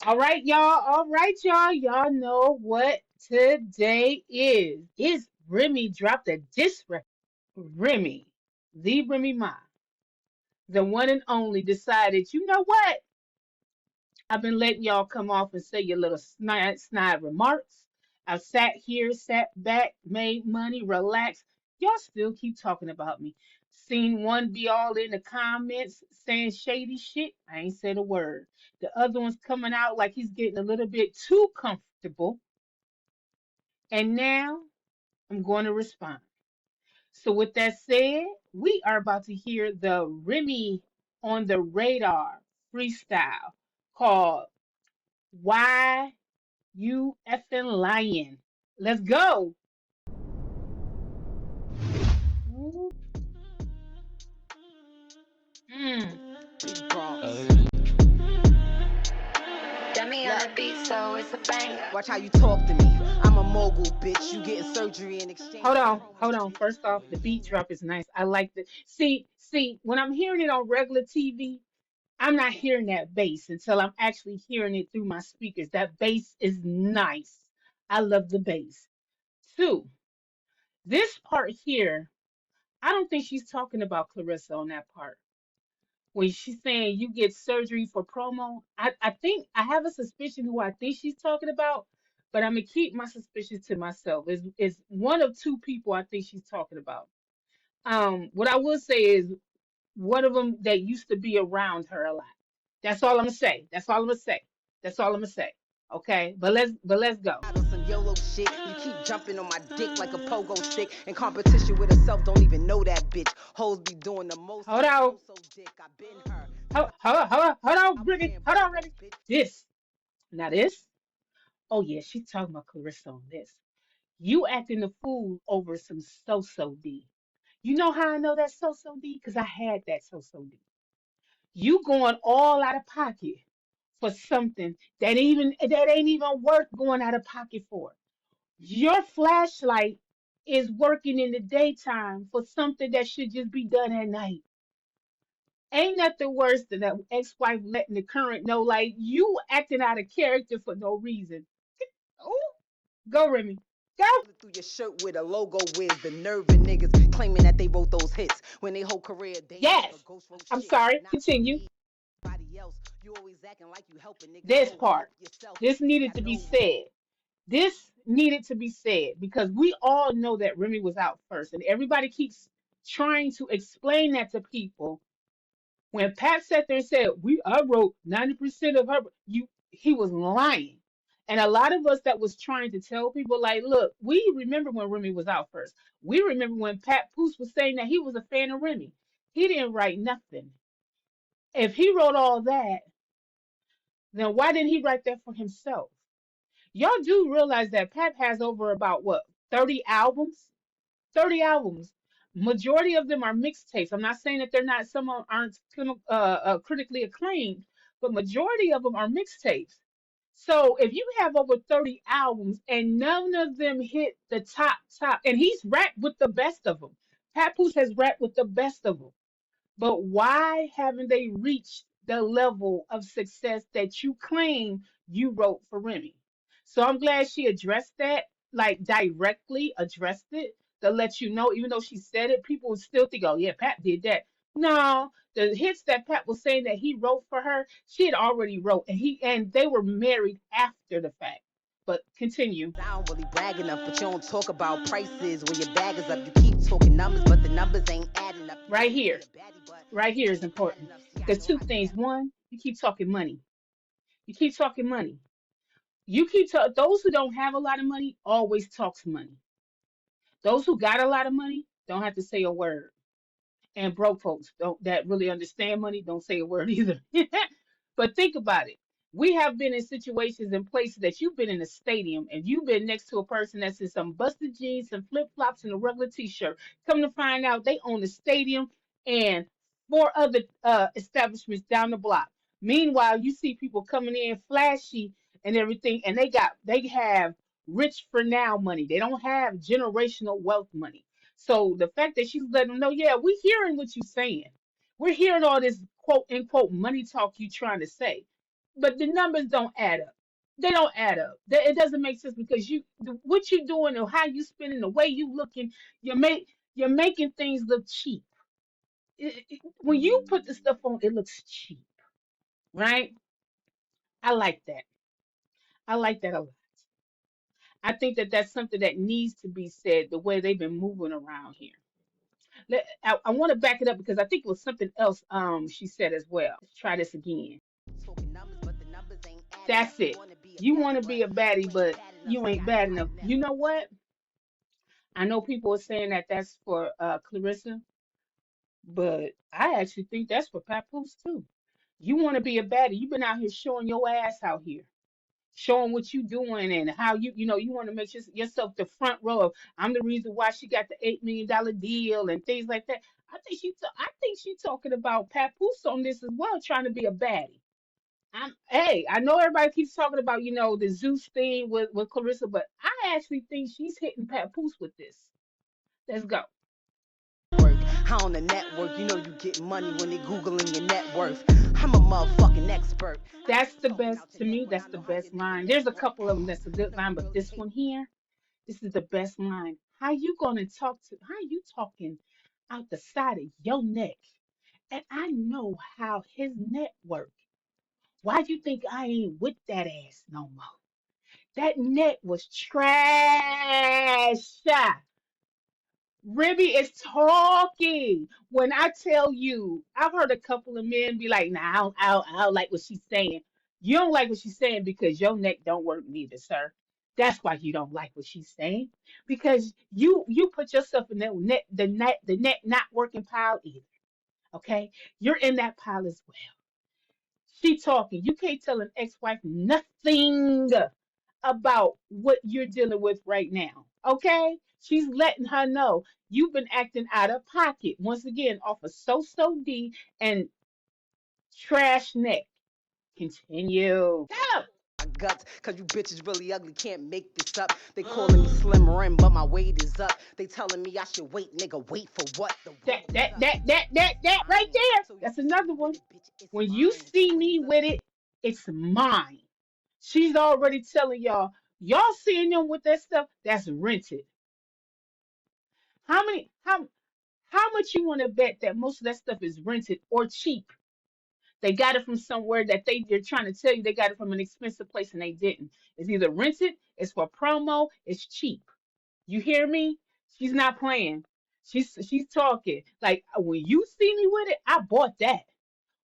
All right, y'all. All right, y'all. Y'all know what today is. It's Remy dropped a diss record. Remy, the Remy Ma, the one and only, decided, you know what? I've been letting y'all come off and say your little snide remarks. I've sat here, sat back, made money, relaxed. Y'all still keep talking about me. Seen one be all in the comments saying shady shit. I ain't said a word. The other one's coming out like he's getting a little bit too comfortable. And now I'm going to respond. So, with that said, we are about to hear the Remy on the Radar freestyle called Why You Effing Lying. Let's go. Mm. Big Bronx. Got me on the beat, so it's a banger. Watch how you talk to me. I'm a mogul, bitch. You getting surgery in exchange Hold for on, promo, hold on. bitch. First off, the beat drop is nice. I like the see when I'm hearing it on regular TV, I'm not hearing that bass until I'm actually hearing it through my speakers. That bass is nice. I love the bass. Two, this part here, I don't think she's talking about Clarissa on that part. When she's saying you get surgery for promo, I think I have a suspicion who I think she's talking about, but I'm gonna keep my suspicions to myself. Is one of two people I think she's talking about. What I will say is one of them that used to be around her a lot. That's all I'm gonna say. That's all I'm gonna say. That's all I'm gonna say. Okay, but let's go. On some YOLO shit. You keep jumping on my dick like a pogo stick. In competition with herself, don't even know that bitch. Hoes be doing the most Hold on on, so dick. I been her. hold on, I was Ricky. paying Hold on, bobos, Ricky. bitch. This now this. Oh yeah, she's talking about Clarissa on this. You acting the fool over some so-so D. You know how I know that's so-so D? Because I had that so-so D. You going all out of pocket for something that ain't even worth going out of pocket for. Your flashlight is working in the daytime for something that should just be done at night. Ain't nothing worse than that ex-wife letting the current know, like you acting out of character for no reason. Oh, go Remy, go. Through your shirt with a logo with the nerve of niggas claiming that they wrote those hits when they whole career they ain't never Yes. ghost wrote I'm shit. sorry. Not for Continue. me, anybody else. You always acting like you helping niggas This go help part. yourself. This See, I needed to be know said. This needed to be said because we all know that Remy was out first, and everybody keeps trying to explain that to people. When Pat sat there and said, I wrote 90% of her," he was lying. And a lot of us that was trying to tell people, like, look, we remember when Remy was out first. We remember when Pat Poose was saying that he was a fan of Remy. He didn't write nothing. If he wrote all that, then why didn't he write that for himself? Y'all do realize that Pat has over about what, 30 albums? 30 albums. Majority of them are mixtapes. I'm not saying that they're not, some of them aren't critically acclaimed, but majority of them are mixtapes. So if you have over 30 albums and none of them hit the top, and he's rapped with the best of them. Papoose has rapped with the best of them. But why haven't they reached the level of success that you claim you wrote for Remy? So I'm glad she addressed that, like directly addressed it to let you know, even though she said it, people would still think, oh, yeah, Pat did that. No, the hits that Pat was saying that he wrote for her, she had already wrote, and they were married after the fact. But continue. I don't really brag enough, but you don't talk about prices when your bag is up. You keep talking numbers, but the numbers ain't adding up. You Right wanna here, be a baddie, but right you here is ain't bad important. enough. See, I Because know two how to things. get One, you keep talking money. You keep talking money. You keep those who don't have a lot of money always talks money. Those who got a lot of money don't have to say a word. And broke folks don't that really understand money don't say a word either. But think about it. We have been in situations and places that you've been in a stadium and you've been next to a person that's in some busted jeans, some flip flops, and a regular t-shirt. Come to find out they own the stadium and four other establishments down the block. Meanwhile, you see people coming in flashy and everything, and they have rich for now money. They don't have generational wealth money. So the fact that she's letting them know, yeah, we're hearing what you're saying. We're hearing all this quote unquote money talk you trying to say. but the numbers don't add up. They don't add up. It doesn't make sense because what you doing or how you spending, the way you looking, you're making things look cheap. When you put the stuff on, it looks cheap, right? I like that. I like that a lot. I think that that's something that needs to be said. The way they've been moving around here. I want to back it up because I think it was something else. She said as well. Let's try this again. Talking numbers, but the numbers ain't adding up. That's You it. wanna be a You baddie, want to but be a baddie, you ain't but bad enough. you See, ain't I bad never, enough. You never. know what? I know people are saying that that's for Clarissa, but I actually think that's for Papoose too. You want to be a baddie. You've been out here showing your ass out here, showing what you doing and how you want to make yourself the front row of I'm the reason why she got the $8 million deal and things like that. I think she talking about Papoose on this as well, trying to be a baddie. Hey, I know everybody keeps talking about, the Zeus thing with Clarissa, but I actually think she's hitting Papoose with this. Let's go. Work. How on the network, you know you get money when they Googling your net worth. I'm a motherfucking expert. I ain't That's the talking best out your to neck me. when That's I the know how your best nigga line. neck There's a work. couple of them that's a Tell good these line, but girls this hate one here, this is the best line. How you gonna talk to? How you talking out the side of your neck? And I know how his neck work. Why you think I ain't with that ass no more? That neck was trash. Ribby is talking. When I tell you, I've heard a couple of men be like, "Nah, I don't like what she's saying." You don't like what she's saying because your neck don't work neither, sir. That's why you don't like what she's saying because you put yourself in the net not working pile either. Okay, you're in that pile as well. She talking. You can't tell an ex-wife nothing about what you're dealing with right now. Okay? She's letting her know you've been acting out of pocket. Once again, off of so D and trash neck. Continue. Go. My guts, cause you bitches really ugly, can't make this up. They calling me Slim Rim, but my weight is up. They telling me I should wait, nigga, wait for what? The That wait is that up. that that that that right Mine. there. So you That's see me another with one. it, bitch, it's When you mine. see When me these with other it, it's mine. She's already telling y'all seeing them with that stuff, that's rented. How many how much you want to bet that most of that stuff is rented or cheap? They got it from somewhere that they're trying to tell you they got it from an expensive place and they didn't. It's either rented, it's for promo, it's cheap. You hear me? She's not playing. She's talking. Like when you see me with it, I bought that.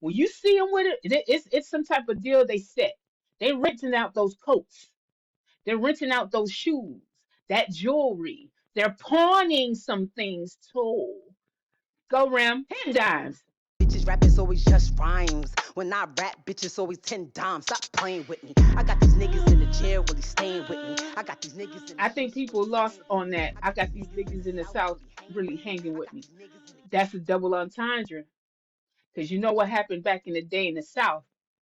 When you see them with it's some type of deal they set. They renting out those coats. They're renting out those shoes, that jewelry. They're pawning some things too. Go Ram, 10 dimes. bitches rap is always just rhymes. When I rap, bitches always 10 dimes. Stop playing with me. I got these niggas in the jail really staying with me. I got these niggas in the I think streets really people lost staying with on me. that. I I got these got these niggas in the niggas in the south South really hanging really with me. hanging I with got me. these niggas in the That's a double entendre. Because you know what happened back in the day in the South.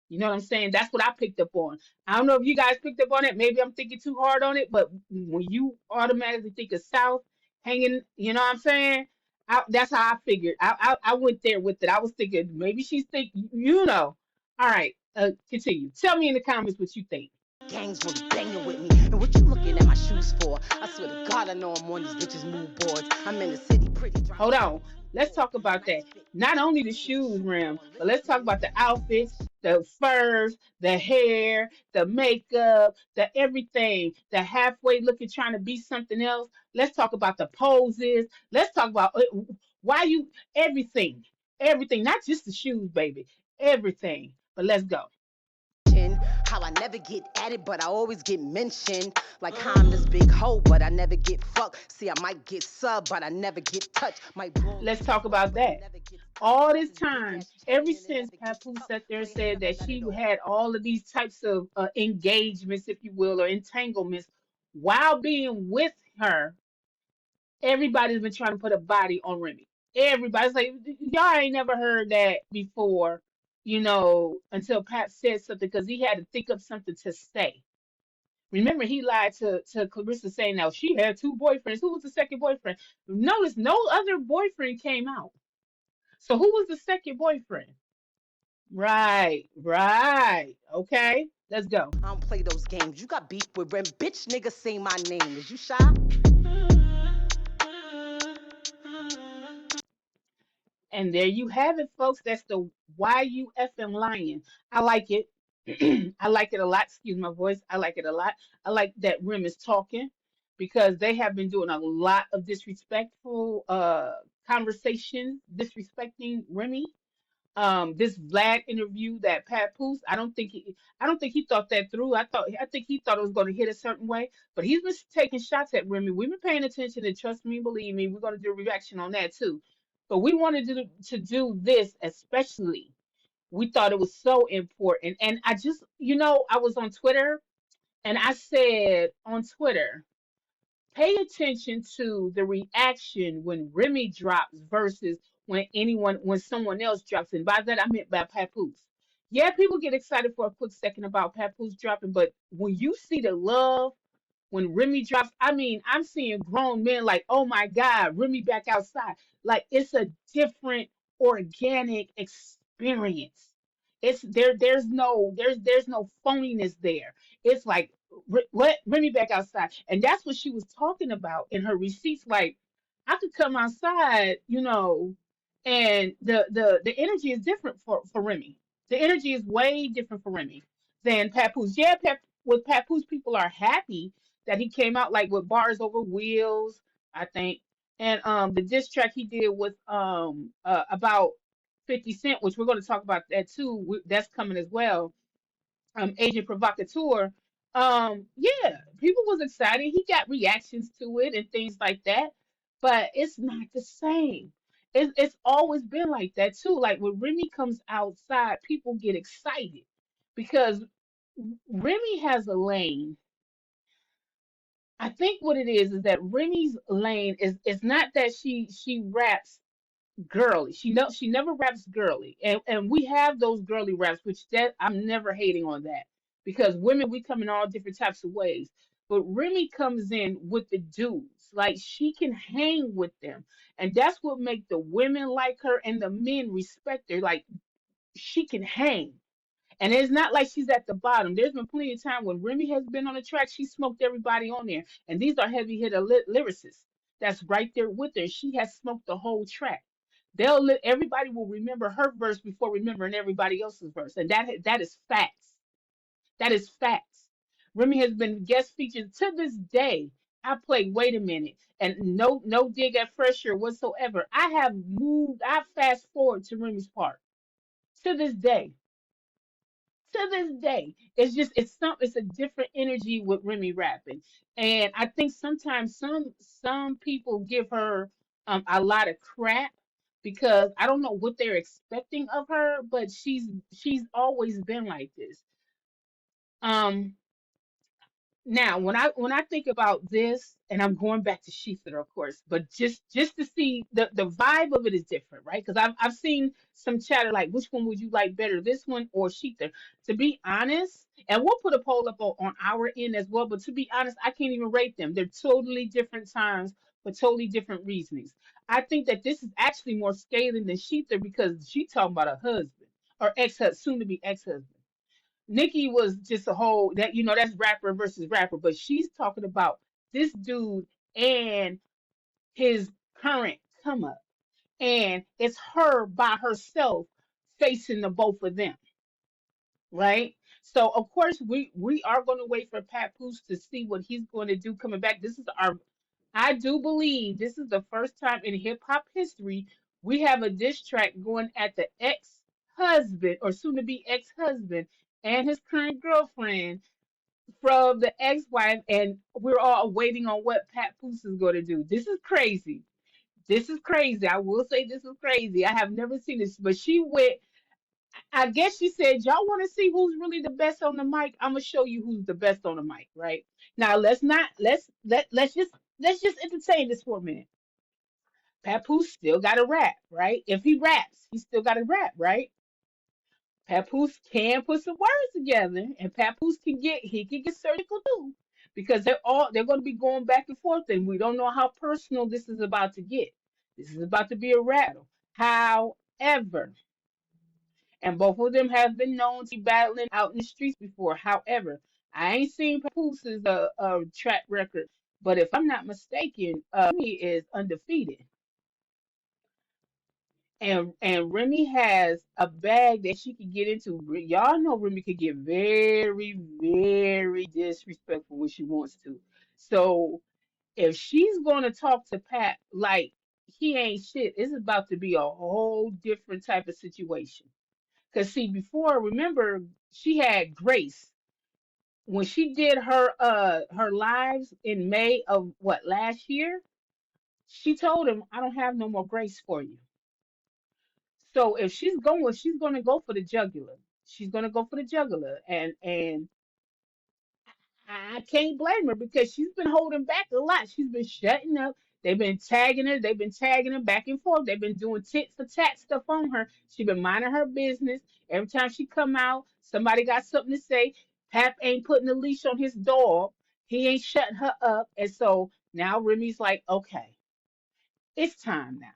You know what I'm saying? That's what I picked up on. I don't know if you guys picked up on it. Maybe I'm thinking too hard on it, but when you automatically think of South hanging, you know what I'm saying? That's how I figured. I went there with it. I was thinking maybe she's thinking, you know. All right, continue. Tell me in the comments what you think. gangs really banging with me. And what you looking at my shoes for? I swear to God, I know I'm on these bitches' mood boards. I'm in the city, pretty Hold driving around on. in Let's two talk doors. about that. Nice fit, Not nice only the teeth, shoes, shoe Rim, on. but let's talk Listen, about the outfits, the furs, the hair, the makeup, the everything, the halfway looking trying to be something else. Let's talk about the poses. Let's talk about why you everything. Everything, not just the shoes, baby. Everything. But let's go. how I never get at it, but I always get mentioned. Like how I'm this big hoe, but I never get fucked. See, I might get sub, but I never get touched. Might blow a Let's bitch talk spot, about but it that. never gets touched. All Got this this big time, ass ever chain and it since never gets Papoose tucked. sat there and Play hands said up, I that let it she off. had all of these types of engagements, if you will, or entanglements, while being with her, everybody's been trying to put a body on Remy. Everybody's like, y'all ain't never heard that before, until Pat said something because he had to think of something to say. Remember, he lied to Clarissa saying now she had two boyfriends. Who was the second boyfriend? Notice no other boyfriend came out. So who was the second boyfriend? Right, right. Okay, let's go. I don't play those games. You got beef with Ren. Bitch, nigga, say my name. Is you shy? And there you have it, folks. That's the why you effing lying. I like it. I like it a lot. Excuse my voice. I like it a lot. I like that Rim is talking because they have been doing a lot of disrespectful conversations, disrespecting Remy. This Vlad interview that Pat Poose, I don't think he thought that through. I think he thought it was going to hit a certain way, but he's been taking shots at Remy. We've been paying attention, and trust me, believe me, we're going to do a reaction on that too. But we wanted to do this especially. We thought it was so important, and I just, I was on Twitter, and I said on Twitter, pay attention to the reaction when Remy drops versus when someone else drops. And by that I meant by Papoose. Yeah, people get excited for a quick second about Papoose dropping, but when you see the love when Remy drops, I mean, I'm seeing grown men like, oh my God, Remy back outside. Like it's a different organic experience. It's there. There's no phoniness there. It's like let Remy back outside, and that's what she was talking about in her receipts. Like I could come outside, and the energy is different for Remy. The energy is way different for Remy than Papoose. Yeah, with Papoose, people are happy that he came out like with bars over wheels, I think. And the diss track he did with about 50 Cent, which we're going to talk about that too. That's coming as well. Agent Provocateur. Yeah, people was excited. He got reactions to it and things like that, but it's not the same. It's always been like that too. Like when Remy comes outside, people get excited because Remy has a lane. I think what it is that Remy's lane is not that she raps girly. She never raps girly, and we have those girly raps, which that I'm never hating on that because women we come in all different types of ways. But Remy comes in with the dudes, like she can hang with them, and that's what make the women like her and the men respect her. Like she can hang. And it's not like she's at the bottom. There's been plenty of time when Remy has been on the track, she smoked everybody on there. And these are heavy hitter lyricists that's right there with her. She has smoked the whole track. Everybody will remember her verse before remembering everybody else's verse, and that is facts. That is facts. Remy has been guest featured to this day. I play Wait a Minute and no dig at Fresher whatsoever. I fast forward to Remy's part to this day to this day. It's a different energy with Remy rapping. And I think sometimes some people give her a lot of crap because I don't know what they're expecting of her, but she's always been like this. Um Now, when I think about this, and I'm going back to Sheether, of course, but just to see the vibe of it is different, right? Because I've seen some chatter like, which one would you like better, this one or Sheether? To be honest, and we'll put a poll up on our end as well. But to be honest, I can't even rate them. They're totally different times for totally different reasonings. I think that this is actually more scathing than Sheether because she talking about a husband or ex-husband, soon to be ex-husband. Nikki was just a whole that that's rapper versus rapper, but she's talking about this dude and his current come up, and it's her by herself facing the both of them, right? So of course we are going to wait for Papoose to see what he's going to do coming back. I do believe this is the first time in hip hop history we have a diss track going at the ex husband or soon to be ex husband and his current girlfriend from the ex-wife, and we're all waiting on what Pat Poose is going to do. This is crazy. This is crazy. I will say this is crazy. I have never seen this, but she went. I guess she said, "Y'all want to see who's really the best on the mic? I'm gonna show you who's the best on the mic." Right now, let's not let's just entertain this for a minute. Papoose still got to rap, right? If he raps, he still got to rap, right? Papoose can put some words together, and Papoose can get surgical too, because they're going to be going back and forth, and we don't know how personal this is about to get. This is about to be a rap battle. However, And both of them have been known to be battling out in the streets before. However, I ain't seen Papooses track record, but if I'm not mistaken, Remy is undefeated. And Remy has a bag that she could get into. Y'all know Remy could get very, very disrespectful when she wants to. So if she's gonna talk to Pat like he ain't shit, it's about to be a whole different type of situation. Cause see, before, remember, she had Grace when she did her lives in May of what, last year. She told him, "I don't have no more grace for you." So if she's gonna go for the jugular. She's gonna go for the jugular, and I can't blame her because she's been holding back a lot. She's been shutting up. They've been tagging her. They've been tagging her back and forth. They've been doing tit for tat stuff on her. She's been minding her business. Every time she come out, somebody got something to say. Pap ain't putting a leash on his dog. He ain't shutting her up. And so now Remy's like, okay, it's time now.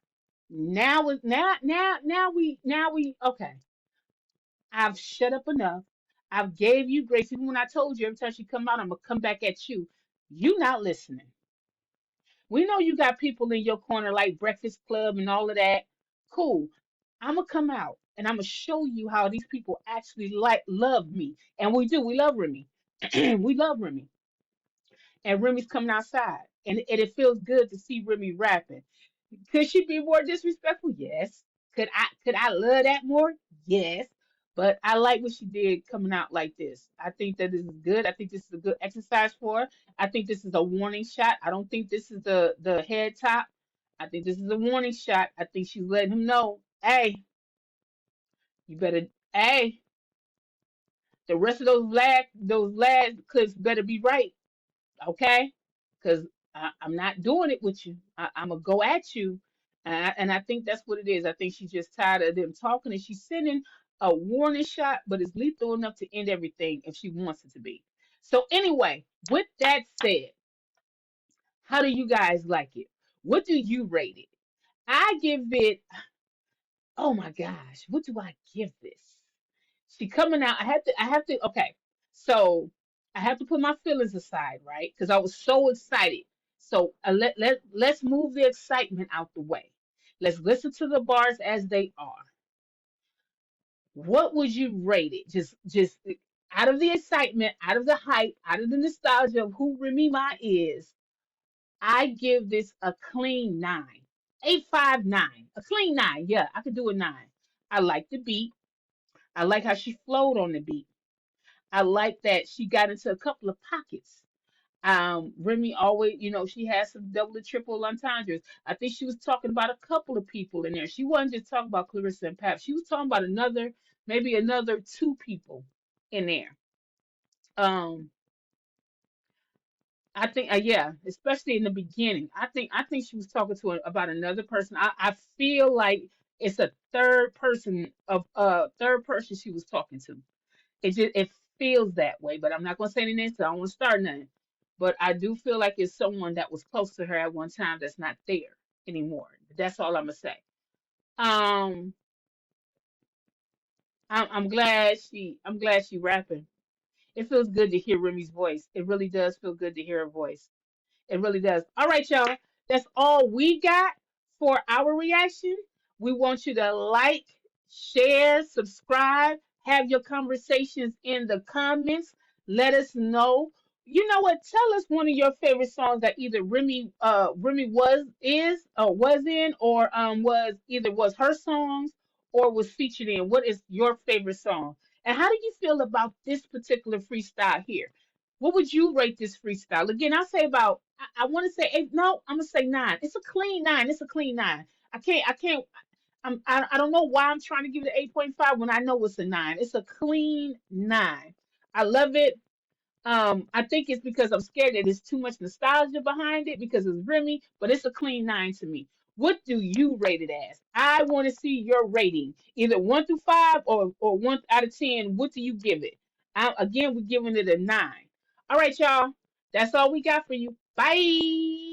Now we okay. I've shut up enough. I've gave you grace. Even when I told you every time she come out, I'm gonna come back at you. You not listening. We know you got people in your corner like Breakfast Club and all of that. Cool. I'm gonna come out and I'm gonna show you how these people actually love me. And we do. We love Remy. We love Remy. And Remy's coming outside. And it feels good to see Remy rapping. Could she be more disrespectful? Yes. Could I love that more? Yes. But I like what she did coming out like this. I think that this is good. I think this is a good exercise for her. I think this is a warning shot. I don't think this is the head top. I think this is a warning shot. I think she's letting him know, hey, you better, hey, the rest of those last clips better be right. Okay, because I'm not doing it with you. I'm gonna go at you, and I think that's what it is. I think she's just tired of them talking, and she's sending a warning shot, but it's lethal enough to end everything if she wants it to be. So anyway, with that said, how do you guys like it? What do you rate it? I give it. Oh my gosh, what do I give this? She coming out. I have to. Okay, so I have to put my feelings aside, right? Because I was so excited. So let's move the excitement out the way. Let's listen to the bars as they are. What would you rate it? Just out of the excitement, out of the hype, out of the nostalgia of who Remy Ma is. I give this a clean 9. 8.59. A clean 9. Yeah, I could do a 9. I like the beat. I like how she flowed on the beat. I like that she got into a couple of pockets. Remy always, she has some double and triple entendres. I think she was talking about a couple of people in there. She wasn't just talking about Clarissa and Pap. She was talking about maybe another two people in there. Um, I think, yeah, especially in the beginning. I think she was talking to about another person. I feel like it's a third person she was talking to. It feels that way, but I'm not gonna say anything, so I don't want to start nothing. But I do feel like it's someone that was close to her at one time that's not there anymore. That's all I'm gonna say. Um, I'm glad she rapping. It feels good to hear Remy's voice. It really does feel good to hear her voice. It really does. All right, y'all. That's all we got for our reaction. We want you to like, share, subscribe, have your conversations in the comments. Let us know. You know what? Tell us one of your favorite songs that either Remy was in, or was her songs or was featured in. What is your favorite song? And how do you feel about this particular freestyle here? What would you rate this freestyle? Again, I say about. I want to say 8. No, I'm gonna say 9. It's a clean 9. It's a clean 9. I can't. I don't know why I'm trying to give it an 8.5 when I know it's a 9. It's a clean 9. I love it. I think it's because I'm scared that there's too much nostalgia behind it because it's Remy, but it's a clean 9 to me. What do you rate it as? I want to see your rating, either 1 through 5 or 1 out of 10. What do you give it? Again, we're giving it a 9. All right, y'all. That's all we got for you. Bye.